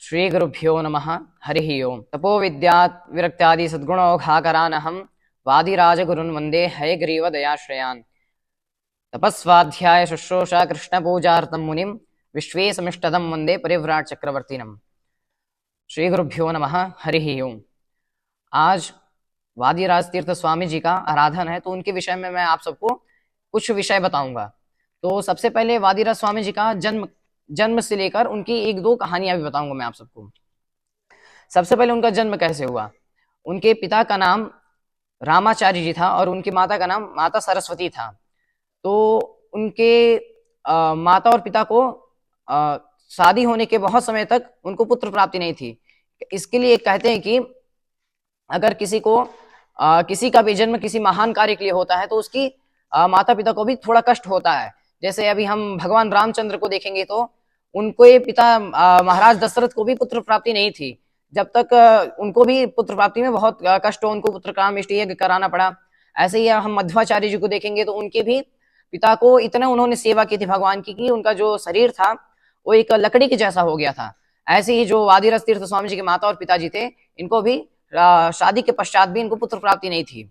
श्री गुरुभ्यो नमः। हरिः ओम्। तपो विद्यात् विरक्त्यादि सद्गुणौघाकरानहं वादिराजगुरुन् वन्दे हयग्रीव दयाश्रयान्। तपस्वाध्याय शुश्रूषा कृष्णपूजार्थं मुनिं विश्वेशमिष्टदं वन्दे परिव्राट चक्रवर्तिनम्। श्री गुरुभ्यो नमः। हरिः ओम्। आज वादिराज तीर्थ स्वामी जी का आराधन है, तो उनके विषय में मैं आप सबको कुछ विषय बताऊंगा। तो सबसे पहले वादिराज स्वामी जी का जन्म से लेकर उनकी एक दो कहानियां भी बताऊंगा मैं आप सबको। सबसे पहले उनका जन्म कैसे हुआ। उनके पिता का नाम रामाचार्य जी था और उनकी माता का नाम माता सरस्वती था। तो उनके माता और पिता को शादी होने के बहुत समय तक उनको पुत्र प्राप्ति नहीं थी। इसके लिए कहते हैं कि अगर किसी को किसी का भी जन्म किसी महान कार्य के लिए होता है तो उसकी माता पिता को भी थोड़ा कष्ट होता है। जैसे अभी हम भगवान रामचंद्र को देखेंगे तो उनको पिता महाराज दशरथ को भी पुत्र प्राप्ति नहीं थी। जब तक उनको भी पुत्र प्राप्ति में बहुत कष्ट हो, उनको पुत्र काम इष्ट यज्ञ कराना पड़ा। ऐसे ही हम मध्वाचार्य जी को देखेंगे तो उनके भी पिता को इतना उन्होंने सेवा की थी भगवान की कि उनका जो शरीर था वो एक लकड़ी के जैसा हो गया था। ऐसे ही जो वादिराज तीर्थ स्वामी जी के माता और पिताजी थे, इनको भी शादी के पश्चात भी इनको पुत्र प्राप्ति नहीं थी।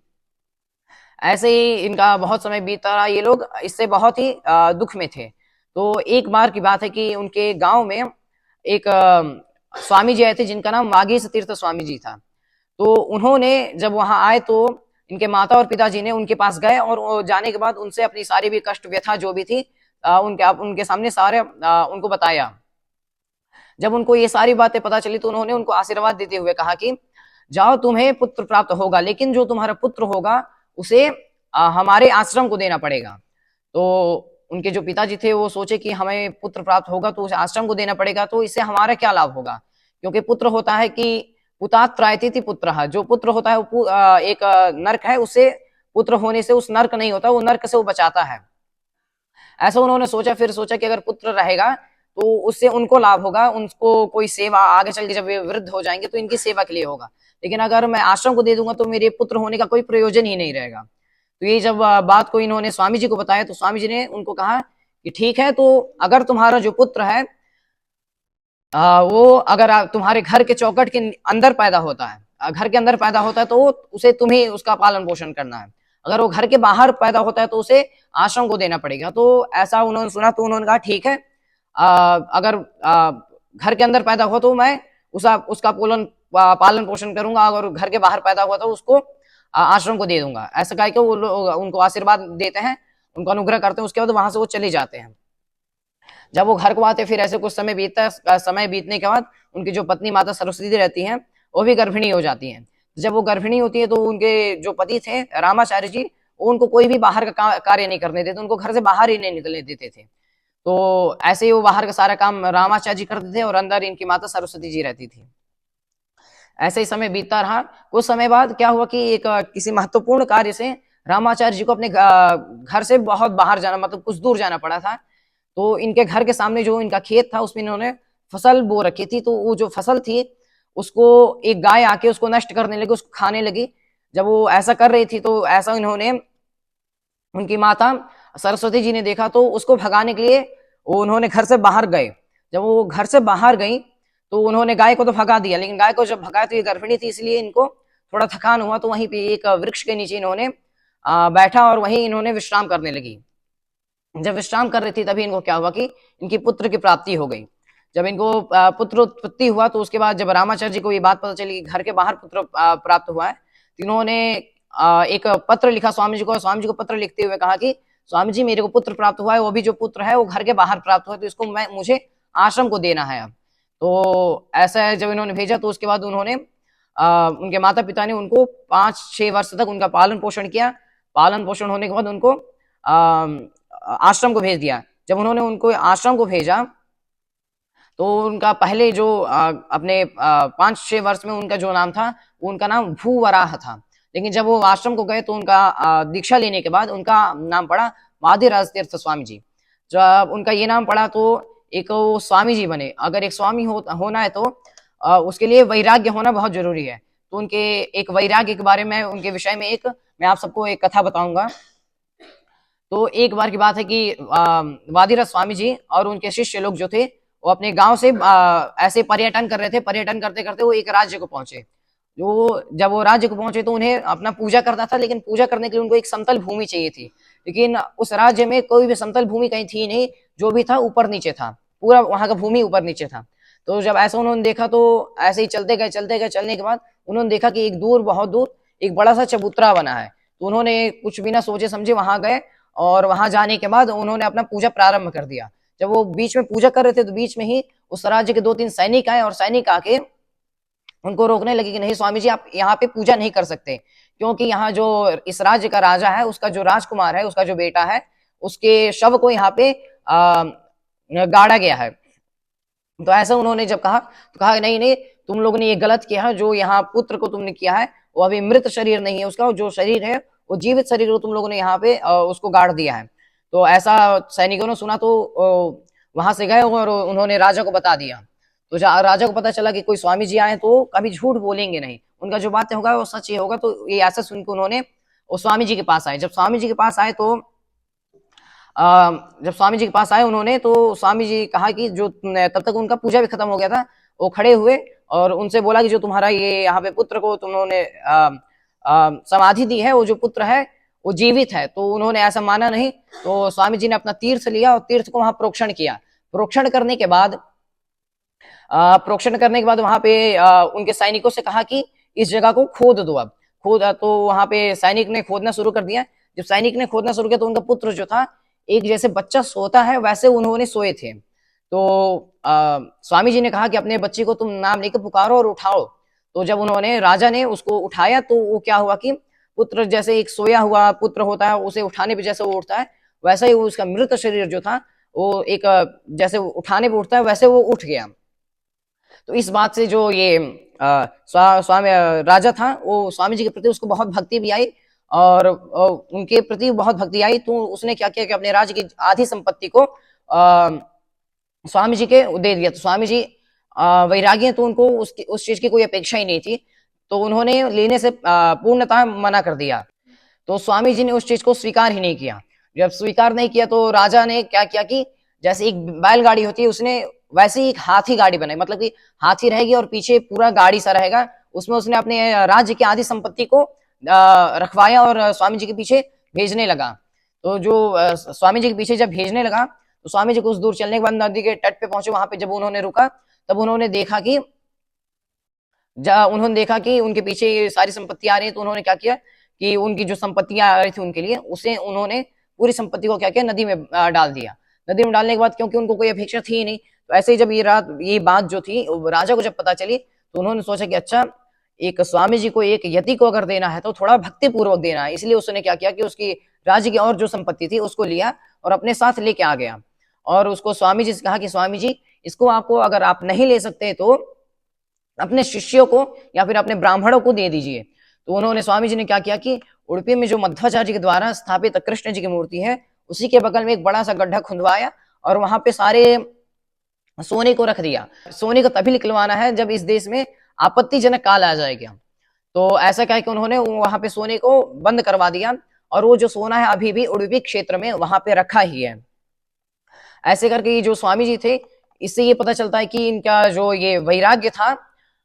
ऐसे ही इनका बहुत समय बीता रहा, ये लोग इससे बहुत ही दुख में थे। तो एक बार की बात है कि उनके गांव में एक स्वामी जी आए थे जिनका नाम माघेश तीर्थ स्वामी जी था। तो उन्होंने जब वहां आए तो इनके माता और पिताजी ने उनके पास गए और जाने के बाद उनसे अपनी सारी भी कष्ट व्यथा जो भी थी उनके सामने सारे उनको बताया। जब उनको ये सारी बातें पता चली तो उन्होंने उनको आशीर्वाद देते हुए कहा कि जाओ, तुम्हें पुत्र प्राप्त होगा, लेकिन जो तुम्हारा पुत्र होगा उसे हमारे आश्रम को देना पड़ेगा। तो उनके जो पिताजी थे वो सोचे कि हमें पुत्र प्राप्त होगा तो उसे आश्रम को देना पड़ेगा, तो इससे हमारा क्या लाभ होगा। क्योंकि पुत्र होता है कि पुतात त्रायतीति पुत्र, जो पुत्र होता है वो एक नरक है, उससे पुत्र होने से उस नरक नहीं होता, वो नरक से वो बचाता है। ऐसा उन्होंने सोचा। फिर सोचा कि अगर पुत्र रहेगा तो उससे उनको लाभ होगा, उनको कोई सेवा आगे चल के जब वे वृद्ध हो जाएंगे तो इनकी सेवा के लिए होगा। लेकिन अगर मैं आश्रम को दे दूंगा तो मेरे पुत्र होने का कोई प्रयोजन ही नहीं रहेगा। तो ये जब बात को इन्होंने स्वामी जी को बताया तो स्वामी जी ने उनको कहा कि ठीक है, तो अगर तुम्हारा जो पुत्र है वो अगर तुम्हारे घर के चौखट के अंदर पैदा होता है, घर के अंदर पैदा होता है तो उसे तुम्हें उसका पालन पोषण करना है। अगर वो घर के बाहर पैदा होता है तो उसे आश्रम को देना पड़ेगा। तो ऐसा उन्होंने सुना तो उन्होंने कहा ठीक है, अगर घर के अंदर पैदा हुआ तो मैं उसका पालन पोषण करूंगा, अगर घर के बाहर पैदा हुआ तो उसको आश्रम को दे दूंगा। ऐसा कह के वो लोग उनको आशीर्वाद देते हैं, उनको अनुग्रह करते हैं। उसके बाद वहां से वो चले जाते हैं। जब वो घर को आते फिर ऐसे कुछ समय बीतता है। समय बीतने के बाद उनकी जो पत्नी माता सरस्वती रहती हैं वो भी गर्भिणी हो जाती हैं। जब वो गर्भिणी होती है तो उनके जो पति थे रामाचार्य जी, वो उनको कोई भी बाहर का कार्य नहीं करने देते, उनको घर से बाहर ही नहीं निकलने देते थे। तो ऐसे ही वो बाहर का सारा काम रामाचार्य जी करते थे और अंदर इनकी माता सरस्वती जी रहती थी। ऐसे ही समय बीतता रहा। कुछ समय बाद क्या हुआ कि एक किसी महत्वपूर्ण कार्य से रामाचार्य जी को अपने घर से बहुत बाहर जाना, मतलब कुछ दूर जाना पड़ा था। तो इनके घर के सामने जो इनका खेत था उसमें इन्होंने फसल बो रखी थी। तो वो जो फसल थी उसको एक गाय आके उसको नष्ट करने लगी, उसको खाने लगी। जब वो ऐसा कर रही थी तो ऐसा इन्होंने उनकी माता सरस्वती जी ने देखा, तो उसको भगाने के लिए वो उन्होंने घर से बाहर गए। जब वो घर से बाहर गई तो उन्होंने गाय को तो भगा दिया, लेकिन गाय को जब भगाया तो ये गर्भिणी थी इसलिए इनको थोड़ा थकान हुआ। तो वहीं पे एक वृक्ष के नीचे इन्होंने बैठा और वहीं इन्होंने विश्राम करने लगी। जब विश्राम कर रही थी तभी इनको क्या हुआ कि इनकी पुत्र की प्राप्ति हो गई। जब इनको पुत्र उत्पत्ति हुआ तो उसके बाद जब रामाचार्य जी को ये बात पता चली कि घर के बाहर पुत्र प्राप्त हुआ है, तो इन्होंने एक पत्र लिखा स्वामी जी को। स्वामी जी को पत्र लिखते हुए कहा कि स्वामी जी, मेरे को पुत्र प्राप्त हुआ है, वो भी जो पुत्र है वो घर के बाहर प्राप्त हुआ है, तो इसको मुझे आश्रम को देना है। तो ऐसा जब इन्होंने भेजा तो उसके बाद उन्होंने उनके माता पिता ने उनको 5-6 वर्ष तक उनका पालन पोषण किया। पालन पोषण होने के बाद उनको आश्रम को भेज दिया। जब उन्होंने उनको आश्रम को भेजा तो उनका पहले जो अपने 5-6 वर्ष में उनका जो नाम था उनका नाम भूवराह था। लेकिन जब वो आश्रम को गए तो उनका दीक्षा लेने के बाद उनका नाम पड़ा वादिराज तीर्थ स्वामी जी। जब उनका ये नाम पड़ा तो एक वो स्वामी जी बने। अगर एक स्वामी होना है तो उसके लिए वैराग्य होना बहुत जरूरी है। तो उनके एक वैराग्य के बारे में, उनके विषय में एक मैं आप सबको एक कथा बताऊंगा। तो एक बार की बात है कि वादिराज स्वामी जी और उनके शिष्य लोग जो थे वो अपने गांव से ऐसे पर्यटन कर रहे थे। पर्यटन करते करते वो एक राज्य को पहुंचे। जब वो राज्य को पहुंचे तो उन्हें अपना पूजा करना था, लेकिन पूजा करने के लिए उनको एक समतल भूमि चाहिए थी। लेकिन उस राज्य में कोई भी समतल भूमि कहीं थी नहीं, जो भी था ऊपर नीचे था, पूरा वहां का भूमि ऊपर नीचे था। तो जब ऐसा उन्होंने देखा तो ऐसे ही चलते गए चलते गए। चलने के बाद उन्होंने देखा कि एक दूर, बहुत दूर एक बड़ा सा चबूतरा बना है। तो उन्होंने कुछ बिना सोचे समझे वहां गए, और वहां जाने के बाद उन्होंने अपना पूजा प्रारंभ कर दिया। जब वो बीच में पूजा कर रहे थे तो बीच में ही उस राज्य के 2-3 सैनिक आए, और सैनिक आके उनको रोकने लगे कि नहीं स्वामी जी, आप यहाँ पे पूजा नहीं कर सकते, क्योंकि यहाँ जो इस राज्य का राजा है, उसका जो राजकुमार है, उसका जो बेटा है, उसके शव को यहाँ पे गाड़ा गया है। तो ऐसा उन्होंने जब कहा तो कहा नहीं नहीं, तुम लोगों ने ये गलत किया है। जो यहाँ पुत्र को तुमने किया है वो अभी मृत शरीर नहीं है, उसका जो शरीर है वो जीवित शरीर को तुम लोगों ने यहाँ पे उसको गाड़ दिया है। तो ऐसा सैनिकों ने सुना तो वहां से गए और उन्होंने राजा को बता दिया। तो राजा को पता चला कि कोई स्वामी जी आए तो कभी झूठ बोलेंगे नहीं, उनका जो बातें होगा वो सच ही होगा। तो ये ऐसा सुनकर उन्होंने उस स्वामी जी के पास आए। जब स्वामी जी के पास आए तो जब स्वामी जी के पास आए उन्होंने, तो स्वामी जी कहा कि जो तब तक उनका पूजा भी खत्म हो गया था, वो खड़े हुए और उनसे बोला कि जो तुम्हारा ये यहाँ पे पुत्र को तुमने समाधि दी है, वो जो पुत्र है वो जीवित है। तो उन्होंने ऐसा माना नहीं। तो स्वामी जी ने अपना तीर्थ लिया और तीर्थ को वहां प्रोक्षण किया। प्रोक्षण करने के बाद वहां पे उनके सैनिकों से कहा कि इस जगह को खोद दो। अब तो वहां पे सैनिक ने खोदना शुरू कर दिया। जब सैनिक ने खोदना शुरू किया तो उनका पुत्र जो था, एक जैसे बच्चा सोता है वैसे उन्होंने सोए थे। तो स्वामी जी ने कहा कि अपने बच्चे को तुम नाम लेकर पुकारो और उठाओ। तो जब उन्होंने, राजा ने उसको उठाया तो वो क्या हुआ कि पुत्र जैसे एक सोया हुआ पुत्र होता है, उसे उठाने पे जैसे वो उठता है, वैसा ही वो उसका मृत शरीर जो था वो एक जैसे उठाने पे उठता है वैसे वो उठ गया। तो इस बात से जो ये स्वामी राजा था, वो स्वामी जी के प्रति उसको बहुत भक्ति भी आई, और उनके प्रति बहुत भक्ति आई। तो उसने क्या किया कि अपने राज्य की आधी संपत्ति को स्वामी जी के दे दिया। तो स्वामी जी वैरागी हैं, तो उनको उस चीज की कोई अपेक्षा ही नहीं थी, तो उन्होंने लेने से पूर्णतः मना कर दिया। तो स्वामी जी ने उस चीज को स्वीकार ही नहीं किया। जब स्वीकार नहीं किया तो राजा ने क्या किया कि जैसे एक बैलगाड़ी होती है, उसने वैसे ही एक हाथी गाड़ी बनाई, मतलब कि हाथी रहेगी और पीछे पूरा गाड़ी सा रहेगा। उसमें उसने अपने राज्य की आधी संपत्ति को रखवाया और स्वामी जी के पीछे भेजने लगा। तो जो स्वामी जी के पीछे जब भेजने लगा तो स्वामी जी कुछ दूर चलने के बाद नदी के तट पे पहुंचे। वहां पे जब उन्होंने रुका तब उन्होंने देखा कि उनके पीछे ये सारी संपत्ति आ रही है। तो उन्होंने क्या किया कि उनकी जो संपत्तियां आ रही थी उनके लिए, उसे उन्होंने पूरी संपत्ति को क्या किया, नदी में डाल दिया। नदी में डालने के बाद, क्योंकि उनको कोई अपेक्षा थी ही नहीं, तो ऐसे ही जब ये बात जो थी राजा को जब पता चली तो उन्होंने सोचा कि अच्छा, एक स्वामी जी को, एक यति को अगर देना है तो थोड़ा भक्ति पूर्वक देना है। इसलिए उसने क्या किया कि उसकी राज्य की और जो संपत्ति थी उसको लिया और अपने साथ लेके आ गया, और उसको स्वामी जी से कहा कि स्वामी जी, इसको आपको अगर आप नहीं ले सकते तो अपने शिष्यों को या फिर अपने ब्राह्मणों को दे दीजिए। तो उन्होंने, स्वामी जी ने क्या किया कि उडुपी में जो मध्वाचार्य के द्वारा स्थापित कृष्ण जी की मूर्ति है, उसी के बगल में एक बड़ा सा गड्ढा खुदवाया और वहां पे सारे सोने को रख दिया। सोने को तभी निकलवाना है जब इस देश में आपत्तिजनक काल आ जाएगा। तो ऐसा कह के उन्होंने वहां पे सोने को बंद करवा दिया, और वो जो सोना है अभी भी उडुपी क्षेत्र में वहां पे रखा ही है। ऐसे करके ये जो स्वामी जी थे, इससे ये पता चलता है कि इनका जो ये वैराग्य था,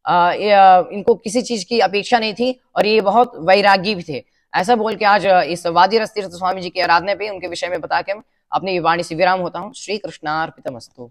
इनको किसी चीज की अपेक्षा नहीं थी और ये बहुत वैरागी भी थे। ऐसा बोल के आज इस वादिराज तीर्थ स्वामी जी की आराधना पे, उनके विषय में बता के अपनी वाणी से विराम होता हूँ। श्री कृष्णार्पितमस्तु।